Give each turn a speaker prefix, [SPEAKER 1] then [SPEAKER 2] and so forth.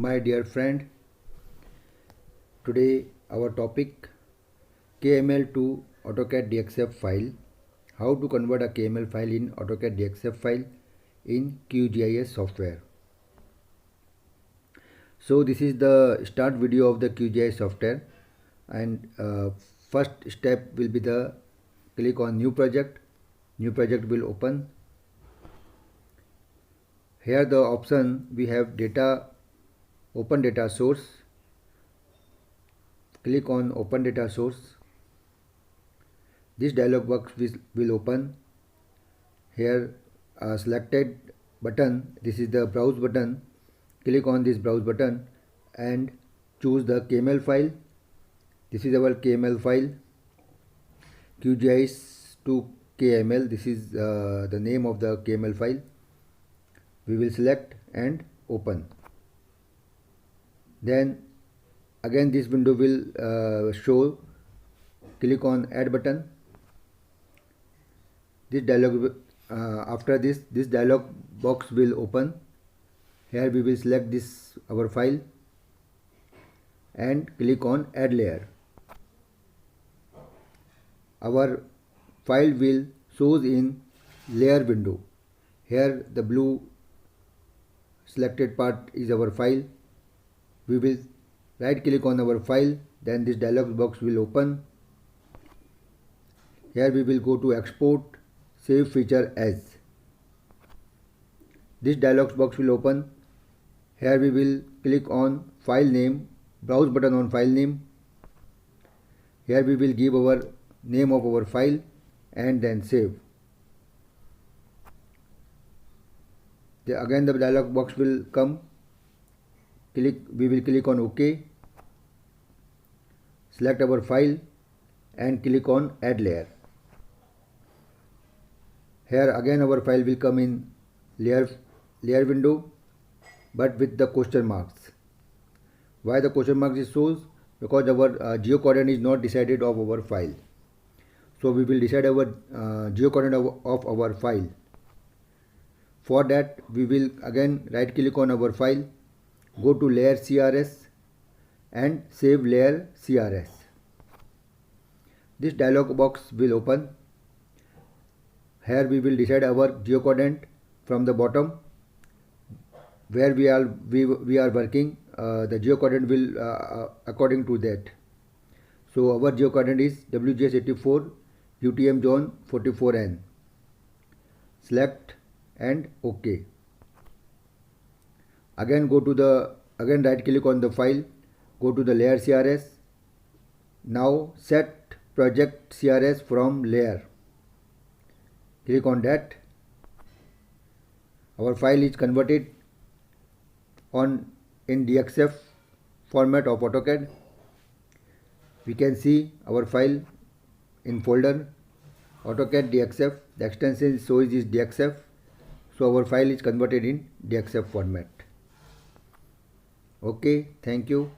[SPEAKER 1] my dear friend. Today our topic KML to Autocad DXF file. How to convert a KML file in Autocad DXF file in QGIS software. So this is the start video of the QGIS software, and first step will be the click on new project. New project will open. Here the option we have data, open data source. Click on open data source. This dialog box will open. Here a selected button, this is the browse button. Click on this browse button and choose the KML file. This is our KML file, QGIS to KML. This is the name of the KML file. We will select and open. Then again this window will show. Click on add button. This dialog after this dialog box will open. Here we will select this our file and click on add layer. Our file will shows in layer window. Here the blue selected part is our file. We will right click on our file, then this dialog box will open. Here we will go to export, save feature as. This dialog box will open. Here we will click on file name, browse button on file name. Here we will give our name of our file and then save. Again the dialog box will come. We will click on OK. Select our file and click on add layer. Here again our file will come in layer window, but with the question marks. Why the question marks is shows? Because our geocoordinate is not decided of our file. So we will decide our geocoordinate of our file. For that we will again right click on our file, go to layer CRS and save layer CRS. This dialog box will open. Here we will decide our geocoordinate from the bottom where we are working. The geocoordinate will according to that. So our geocoordinate is WGS84 UTM zone 44N. Select and OK. Again right click on the file, go to the layer CRS. Now set project CRS from layer. Click on that. Our file is converted in DXF format of Autocad. We can see our file in folder Autocad DXF. The extension shows is DXF. So our file is converted in DXF format. Okay, thank you.